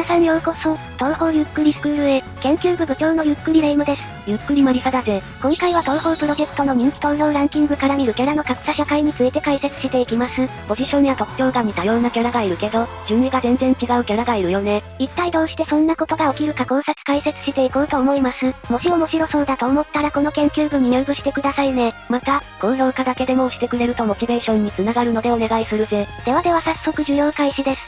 さんようこそ、東方ゆっくりスクールへ、研究部部長のゆっくりレ夢ムです。ゆっくりマリサだぜ。今回は東方プロジェクトの人気投票ランキングから見るキャラの格差社会について解説していきます。ポジションや特徴が似たようなキャラがいるけど、順位が全然違うキャラがいるよね。一体どうしてそんなことが起きるか考察解説していこうと思います。もし面白そうだと思ったらこの研究部に入部してくださいね。また、高評価だけでも押してくれるとモチベーションにつながるのでお願いするぜ。では早速授業開始です。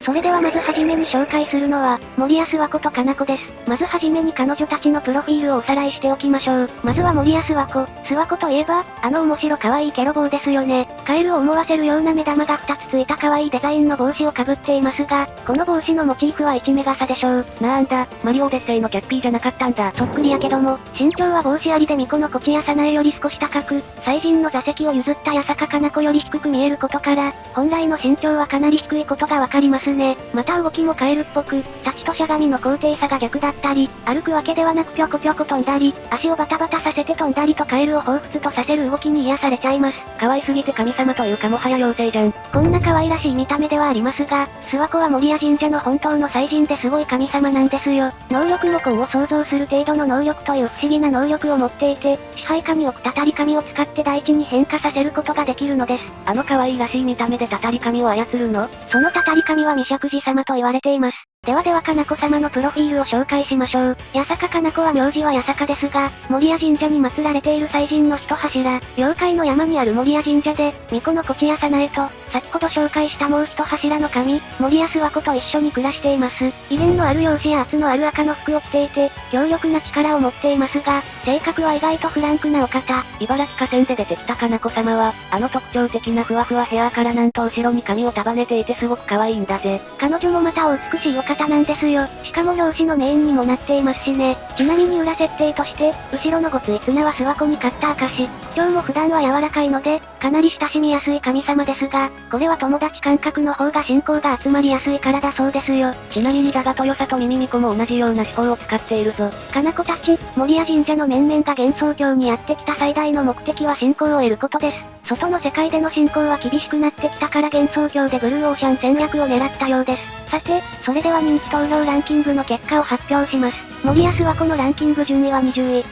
それではまずはじめに紹介するのは、森安和子とかな子です。まずはじめに彼女たちのプロフィールをおさらいしておきましょう。まずは森安和子。諏訪子といえば、面白可愛いケロ帽ですよね。カエルを思わせるような目玉が2つついた可愛いデザインの帽子をかぶっていますが、この帽子のモチーフは1メガ差でしょう。なんだ、マリオオデッセイのキャッピーじゃなかったんだ。そっくりやけども、身長は帽子ありで巫女のこちやさなえより少し高く、祭神の座席を譲った八坂かな子より低く見えることから、本来の身長はかなり低いことがわかりますね。また動きもカエルっぽく、立ちとしゃがみの高低差が逆だったり、歩くわけではなくぴょこぴょこ飛んだり、足をバタバタさせて飛んだりとカエルを彷彿とさせる動きに癒されちゃいます。可愛すぎて神様というかもはや妖精じゃん。こんな可愛らしい見た目ではありますが、諏訪子は守谷神社の本当の祭神ですごい神様なんですよ。能力も子を想像する程度の能力という不思議な能力を持っていて、支配下に置くたたり神を使って大地に変化させることができるのです。可愛らしい見た目でたたり神を操るの？そのたたり神は未釈寺様と言われています。ではかな子様のプロフィールを紹介しましょう。八坂かな子は名字は八坂ですが、守谷神社に祀られている祭神の一柱、妖怪の山にある守谷神社で、巫女のこちやさなえと、先ほど紹介したもう一柱の神、森安和子と一緒に暮らしています。威厳のある容姿や圧のある赤の服を着ていて、強力な力を持っていますが、性格は意外とフランクなお方。茨城河川で出てきたかな子様は、特徴的なふわふわヘアからなんと後ろに髪を束ねていてすごく可愛いんだぜ。彼女もまたお美しいお方なんですよ。しかも表紙のメインにもなっていますしね。ちなみに裏設定として、後ろのごつい綱は諏訪子に買った証。口調も普段は柔らかいので、かなり親しみやすい神様ですが、これは友達感覚の方が信仰が集まりやすいからだそうですよ。ちなみにだが豊里耳巫女も同じような手法を使っているぞ。かな子たち、守谷神社の面々が幻想郷にやってきた最大の目的は信仰を得ることです。外の世界での信仰は厳しくなってきたから幻想郷でブルーオーシャン戦略を狙ったようです。さて、それでは人気投票ランキングの結果を発表します。森安和子のランキング順位は20位。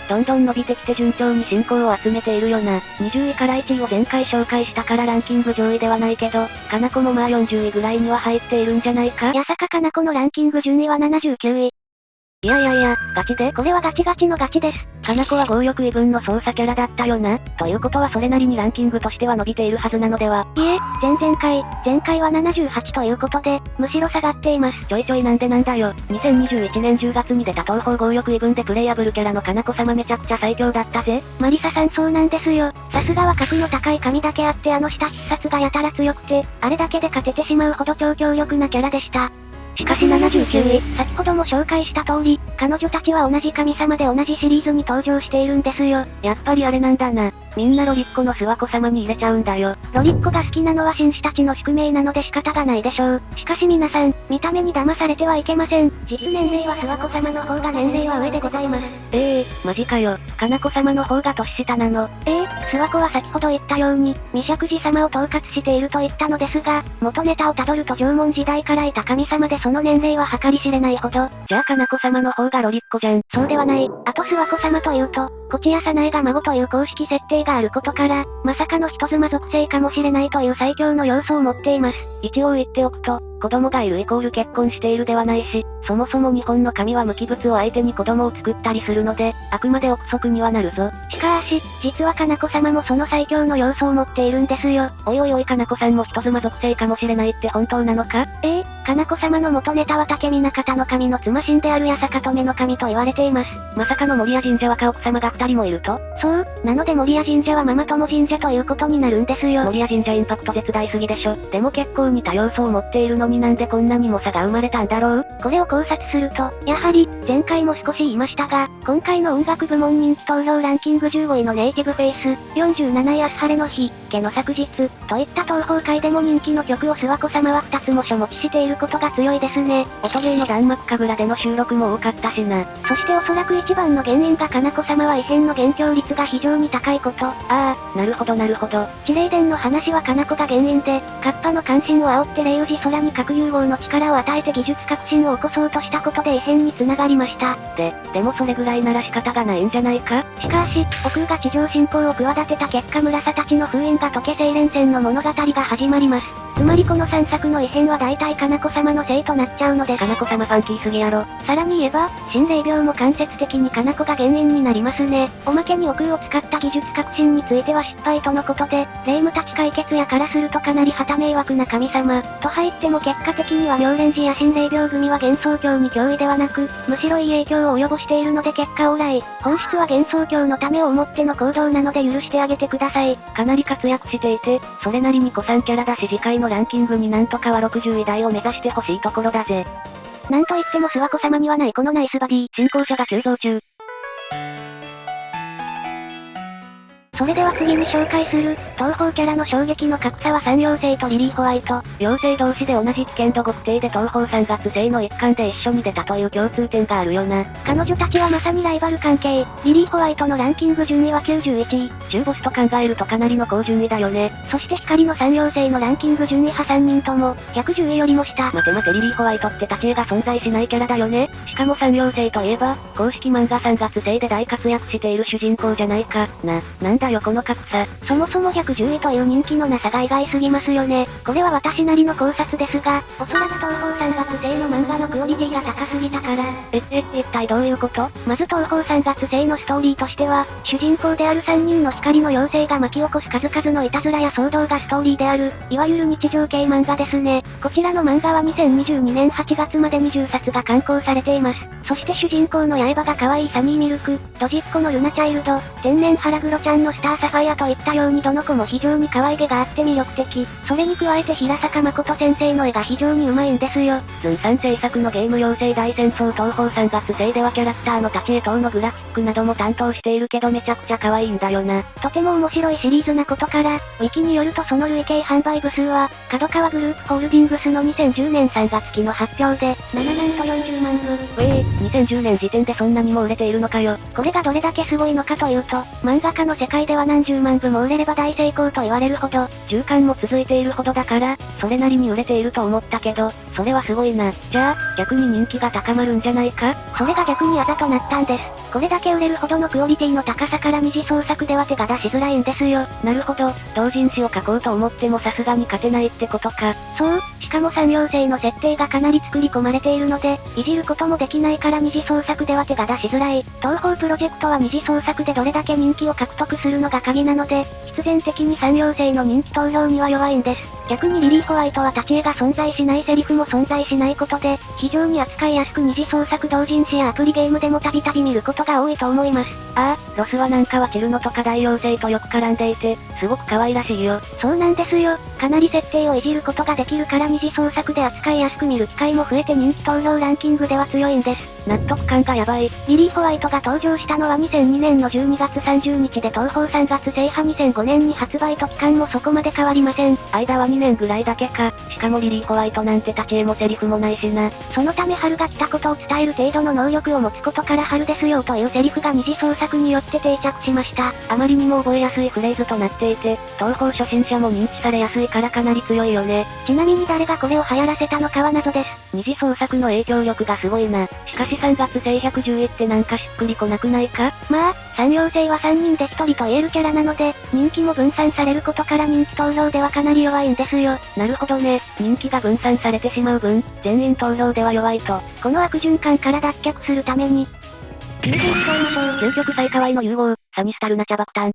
どんどん伸びてきて順調に信仰を集めているよな。20位から1位を前回紹介したからランキング上位ではないけど、かな子もまあ40位ぐらいには入っているんじゃないか？八坂かな子のランキング順位は79位。いや、ガチで？これはガチガチのガチです。かな子は強欲異分の操作キャラだったよな。ということはそれなりにランキングとしては伸びているはずなのでは？いえ、前回は78ということで、むしろ下がっています。ちょいなんだよ。2021年10月に出た東方強欲異分でプレイヤブルキャラのかな子様めちゃくちゃ最強だったぜ。マリサさんそうなんですよ。さすがは格の高い神だけあって下必殺がやたら強くて、あれだけで勝ててしまうほど超強力なキャラでした。しかし79位、先ほども紹介した通り、彼女たちは同じ神様で同じシリーズに登場しているんですよ。やっぱりあれなんだな。みんなロリッコの諏訪子様に入れちゃうんだよ。ロリッコが好きなのは紳士たちの宿命なので仕方がないでしょう。しかし皆さん、見た目に騙されてはいけません。実年齢は諏訪子様の方が年齢は上でございます。マジかよ。かな子様の方が年下なの？諏訪子は先ほど言ったように、未釈寺様を統括していると言ったのですが、元ネタをたどると縄文時代からいた神様でその年齢は計り知れないほど。じゃあかな子様の方がロリッコじゃん。そうではない。あと諏訪子様というと、こちやさなえが孫という公式設定があることから、まさかの人妻属性かもしれないという最強の要素を持っています。一応言っておくと、子供がいるイコール結婚しているではないし、そもそも日本の神は無機物を相手に子供を作ったりするので、あくまで憶測にはなるぞ。しかし、実はかな子様もその最強の要素を持っているんですよ。おいかな子さんも人妻属性かもしれないって本当なのか？かな子様の元ネタは竹見方の神の妻神である八坂とめの神と言われています。まさかの守谷神社は奥様が2人もいると？そう、なので守谷神社はママ友神社ということになるんですよ。守谷神社インパクト絶大すぎでしょ。でも結構似た要素を持っているのにになんでこんなにも差が生まれたんだろう？これを考察すると、やはり、前回も少し言いましたが、今回の音楽部門人気投票ランキング15位のネイティブフェイス、47位朝晴れの日、家の昨日、といった東方界でも人気の曲を諏訪子様は2つも所持ちしていることが強いですね。音ゲーの弾幕神楽での収録も多かったしな。そしておそらく一番の原因がかな子様は異変の減強率が非常に高いこと。なるほどなるほど。地霊伝の話はかな子が原因で、カッパの関心を煽って霊宇治空に核融合の力を与えて技術革新を起こそうとしたことで異変に繋がりました。でもそれぐらいなら仕方がないんじゃないか？しかし、悟空が地上侵攻を企てた結果村佐たちの封印が解け精錬戦の物語が始まります。つまりこの3作の異変は大体かな子様のせいとなっちゃうのです。かな子様ファンキーすぎやろ。さらに言えば、心霊病も間接的にかな子が原因になりますね。おまけに悟空を使った技術革新については失敗とのことで、霊夢たち解決やからするとかなり旗迷惑な神様、と入っても結果的には妙蓮寺や心霊病組は幻想郷に脅威ではなく、むしろいい影響を及ぼしているので結果オーライ。本質は幻想郷のためを思っての行動なので許してあげてください。かなり活躍していて、それなりに古参キャラだし次回のランキングになんとかは60位台を目指してほしいところだぜ。なんといっても諏訪子様にはないこのナイスバディ。新興者が急増中。それでは次に紹介する、東方キャラの衝撃の格差は三妖精とリリー・ホワイト。妖精同士で同じ危険度極低で東方3月生の一環で一緒に出たという共通点があるよな。彼女たちはまさにライバル関係。リリー・ホワイトのランキング順位は91位。中ボスと考えるとかなりの高順位だよね。そして光の三妖精のランキング順位派3人とも、110位よりも下。待てリリー・ホワイトって立ち絵が存在しないキャラだよね。しかも三妖精といえば、公式漫画3月生で大活躍している主人公じゃないか。なんだよこの格差。そもそも110位という人気のなさが意外すぎますよね。これは私なりの考察ですが、おそらく東方3月生の漫画のクオリティが高すぎたから。一体どういうこと？まず東方3月生のストーリーとしては、主人公である3人の光の妖精が巻き起こす数々のいたずらや騒動がストーリーである、いわゆる日常系漫画ですね。こちらの漫画は2022年8月までに10冊が刊行されています。そして主人公の刃が可愛いサニーミルク、ドジっ子のルナチャイルド、天然腹黒ちゃんのスターサファイアといったようにどの子も非常に可愛げがあって魅力的。それに加えて平坂誠先生の絵が非常に上手いんですよ。ズンさん制作のゲーム妖精大戦争東方3月生ではキャラクターの立ち絵等のグラフィックなども担当しているけどめちゃくちゃ可愛いんだよな。とても面白いシリーズなことから、ウィキによるとその累計販売部数は、角川グループホールディングスの2010年3月期の発表で、7万と40万部。2010年時点でそんなにも売れているのかよ。これがどれだけすごいのかというと、漫画家の世界では何十万部も売れれば大成功と言われるほど、中間も続いているほどだから、それなりに売れていると思ったけど、それはすごいな。じゃあ、逆に人気が高まるんじゃないか？それが逆にあざとなったんです。これだけ売れるほどのクオリティの高さから二次創作では手が出しづらいんですよ。なるほど、同人誌を書こうと思ってもさすがに勝てないってことか。そう、しかも三妖精の設定がかなり作り込まれているので、いじることもできないから二次創作では手が出しづらい。東方プロジェクトは二次創作でどれだけ人気を獲得するのが鍵なので、必然的に三妖精の人気投票には弱いんです。逆にリリー・ホワイトは立ち絵が存在しないセリフも存在しないことで、非常に扱いやすく二次創作同人誌やアプリゲームでもたびたび見ることが多いと思います。ロスはなんかはチルノとか大妖精とよく絡んでいて、すごく可愛らしいよ。そうなんですよ。かなり設定をいじることができるから二次創作で扱いやすく見る機会も増えて人気投票ランキングでは強いんです。納得感がやばい。リリー・ホワイトが登場したのは2002年の12月30日で東方3月制覇2005年に発売と期間もそこまで変わりません。間は2年ぐらいだけか。しかもリリー・ホワイトなんて立ち絵もセリフもないしな。そのため春が来たことを伝える程度の能力を持つことから春ですよというセリフが二次創作によって定着しました。あまりにも覚えやすいフレーズとなっていて、東方初心者も認知されやすいからかなり強いよね。ちなみに誰がこれを流行らせたのかは謎です。二次創作の影響力がすごいな。しかし3月生110位ってなんかしっくりこなくないか？まあ、三妖精は3人で1人と言えるキャラなので、人気も分散されることから人気投票ではかなり弱いんですよ。なるほどね。人気が分散されてしまう分、全員投票では弱いと。この悪循環から脱却するために、究極しちゃいましょう。究極最可愛いの融合、サニスタルナチャ爆誕。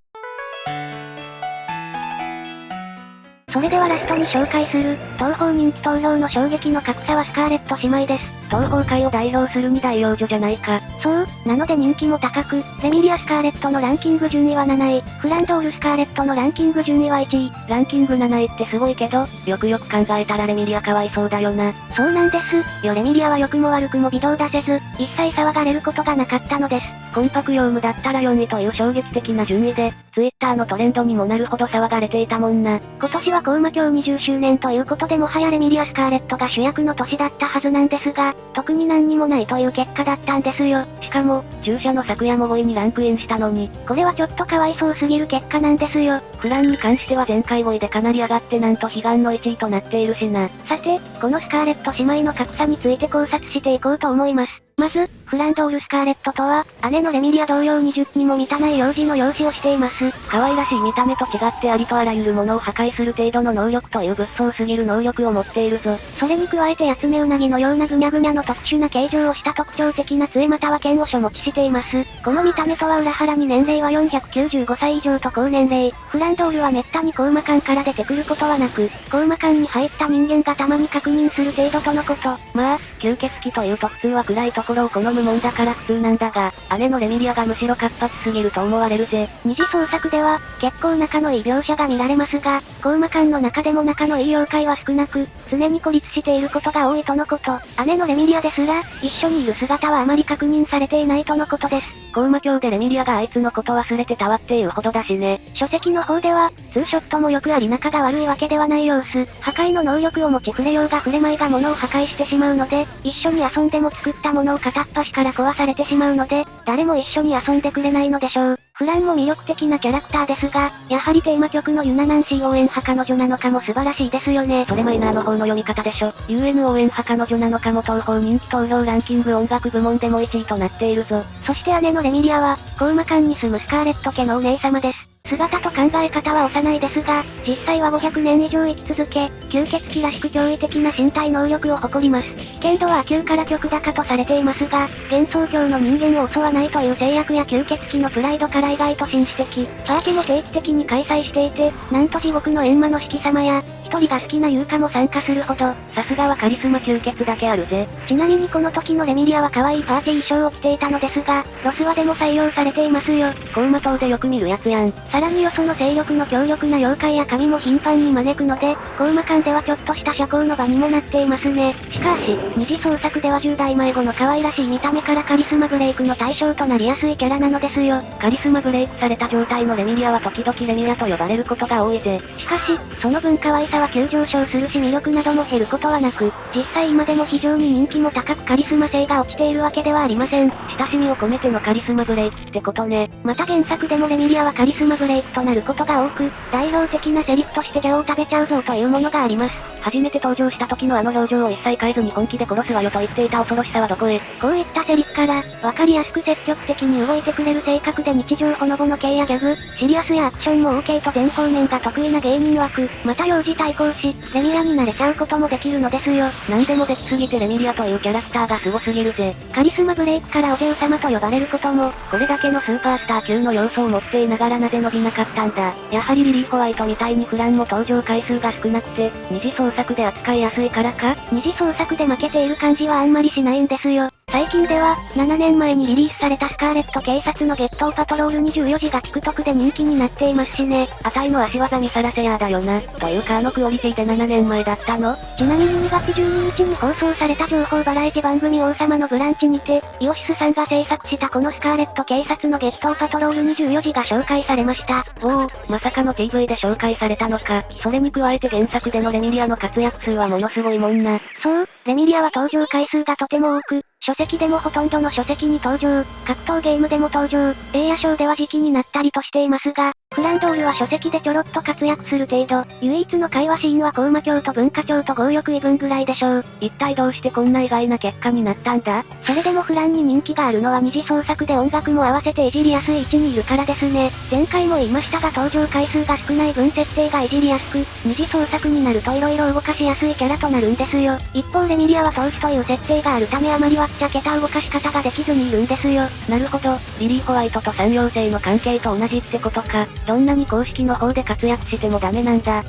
それではラストに紹介する、東方人気投票の衝撃の格差はスカーレット姉妹です。東方界を代表する2大幼女じゃないか。そう、なので人気も高く、レミリア・スカーレットのランキング順位は7位、フランドール・スカーレットのランキング順位は1位。ランキング7位ってすごいけど、よくよく考えたらレミリアかわいそうだよな。そうなんですよ。レミリアは良くも悪くも微動出せず、一切騒がれることがなかったのです。コンパクヨウムだったら4位という衝撃的な順位で、ツイッターのトレンドにもなるほど騒がれていたもんな。今年はコウマ卿20周年ということでもはやレミリア・スカーレットが主役の年だったはずなんですが、特に何にもないという結果だったんですよ。しかも、従者の昨夜も5位にランクインしたのに、これはちょっとかわいそうすぎる結果なんですよ。フランに関しては前回5位でかなり上がってなんと悲願の1位となっているしな。さて、このスカーレット姉妹の格差について考察していこうと思います。まず、フランドール・スカーレットとは、姉のレミリア同様20にも満たない幼児の容姿をしています。可愛らしい見た目と違ってありとあらゆるものを破壊する程度の能力という物騒すぎる能力を持っているぞ。それに加えてヤツメウナギのようなぐにゃぐにゃの特殊な形状をした特徴的な杖または剣を所持ちしています。この見た目とは裏腹に年齢は495歳以上と高年齢。フランドールは滅多にコウマ館から出てくることはなく、コウマ館に入った人間がたまに確認する程度とのこと。まあ、吸血鬼というと普通は暗いところを好むもんだから普通なんだが、姉のレミリアがむしろ活発すぎると思われるぜ。二次創作では、結構仲のいい描写が見られますが、コウマ館の中でも仲のいい妖怪は少なく、常に孤立していることが多いとのこと。姉のレミリアですら、一緒にいる姿はあまり確認されていないとのことです。コウマ卿でレミリアがあいつのこと忘れてたわっていうほどだしね。書籍の方では、ツーショットもよくあり仲が悪いわけではない様子。破壊の能力を持ち触れようが触れまいが物を破壊してしまうので、一緒に遊んでも作ったものを片っ端から壊されてしまうので、誰も一緒に遊んでくれないのでしょう。フランも魅力的なキャラクターですが、やはりテーマ曲のユナナンシー応援派彼女なのかも素晴らしいですよね。それマイナーの方の読み方でしょ。UN 応援派彼女なのかも東方人気投票ランキング音楽部門でも1位となっているぞ。そして姉のレミリアは、コウマ館に住むスカーレット家のお姉様です。姿と考え方は幼いですが、実際は500年以上生き続け、吸血鬼らしく驚異的な身体能力を誇ります。危険度は9から極高とされていますが、幻想郷の人間を襲わないという制約や吸血鬼のプライドから意外と紳士的。パーティも定期的に開催していて、なんと地獄の閻魔の式様や、一人が好きな優香も参加するほど、さすがはカリスマ吸血だけあるぜ。ちなみにこの時のレミリアは可愛いパーティー衣装を着ていたのですが、ロスワでも採用されていますよ。コウマ島でよく見るやつやん。さらによその勢力の強力な妖怪や神も頻繁に招くので、コウマ館ではちょっとした社交の場にもなっていますね。しかし、二次創作では10代前後の可愛らしい見た目からカリスマブレイクの対象となりやすいキャラなのですよ。カリスマブレイクされた状態のレミリアは時々レミアと呼ばれることが多いぜ。しかし、その分可愛さは急上昇するし魅力なども減ることはなく、実際今でも非常に人気も高くカリスマ性が落ちているわけではありません。親しみを込めてのカリスマブレイクってことね。また原作でもレミリアはカリスマブレイクとなることが多く、代表的なセリフとしてジャオを食べちゃうぞというものがあります。初めて登場した時のあの表情を一切変えずに本気で殺すわよと言っていた恐ろしさはどこへ。こういったセリフから、わかりやすく積極的に動いてくれる性格で日常ほのぼの系やギャグ、シリアスやアクションも OK と全方面が得意な芸人枠、また幼児対抗し、レミリアになれちゃうこともできるのですよ。なんでもできすぎてレミリアというキャラクターが凄すぎるぜ。カリスマブレイクからお嬢様と呼ばれることも、これだけのスーパースター級の要素を持っていながらなぜ伸びなかったんだ。やはりリリー・ホワイトみたいにフランも登場回数が少なくて、二次創作で扱いやすいからか？二次創作で負けている感じはあんまりしないんですよ。最近では、7年前にリリースされたスカーレット警察のゲットーパトロール24時が TikTok で人気になっていますしね。あたいの足技見さらせやーだよな。というかクオリティで7年前だったの？ちなみに2月12日に放送された情報バラエティ番組王様のブランチにて、イオシスさんが制作したこのスカーレット警察のゲットーパトロール24時が紹介されました。おお、まさかの TV で紹介されたのか。それに加えて原作でのレミリアの活躍数はものすごいもんな。そう、レミリアは登場回数がとても多く、書籍でもほとんどの書籍に登場、格闘ゲームでも登場、映画ショーでは時期になったりとしていますが、フランドールは書籍でちょろっと活躍する程度、唯一の会話シーンはコウマ卿と文化庁と強力異文ぐらいでしょう。一体どうしてこんな意外な結果になったんだ？それでもフランに人気があるのは二次創作で音楽も合わせていじりやすい位置にいるからですね。前回も言いましたが登場回数が少ない分設定がいじりやすく、二次創作になると色々動かしやすいキャラとなるんですよ。一方レミリアは投資という設定があるためあまりわっちゃけた動かし方ができずにいるんですよ。なるほど、リリー・ホワイトと三陽性の関係と同じってことか。どんなに公式の方で活躍してもダメなんだ。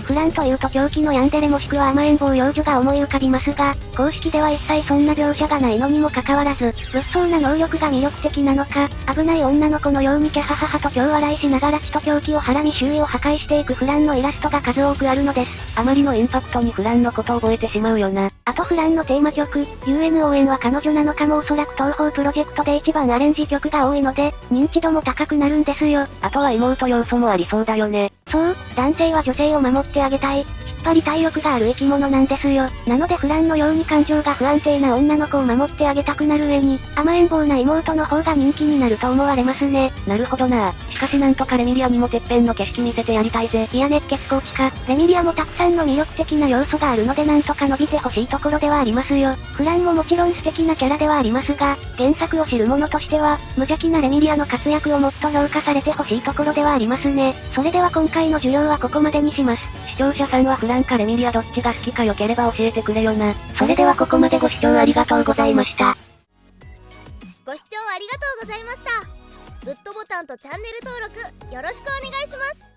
フランというと狂気のヤンデレもしくは甘えん坊幼女が思い浮かびますが、公式では一切そんな描写がないのにもかかわらず、物騒な能力が魅力的なのか、危ない女の子のようにキャハハハと超笑いしながら血と狂気をはらみ周囲を破壊していくフランのイラストが数多くあるのです。あまりのインパクトにフランのことを覚えてしまうよな。あとフランのテーマ曲、UNON は彼女なのかもおそらく東宝プロジェクトで一番アレンジ曲が多いので、認知度も高くなるんですよ。あとは妹要素もありそうだよね。そう、男性は女性を守ってあげたい。引っ張り体力がある生き物なんですよ。なのでフランのように感情が不安定な女の子を守ってあげたくなる上に、甘えん坊な妹の方が人気になると思われますね。なるほどな。しかしなんとかレミリアにもてっぺんの景色見せてやりたいぜ。いや熱血コーチか。レミリアもたくさんの魅力的な要素があるのでなんとか伸びてほしいところではありますよ。フランももちろん素敵なキャラではありますが、原作を知る者としては、無邪気なレミリアの活躍をもっと評価されてほしいところではありますね。それでは今回の授業はここまでにします。視聴者さんはフランかレミリアどっちが好きか良ければ教えてくれよな。それではここまでご視聴ありがとうございました。ご視聴ありがとうございました。グッドボタンとチャンネル登録よろしくお願いします。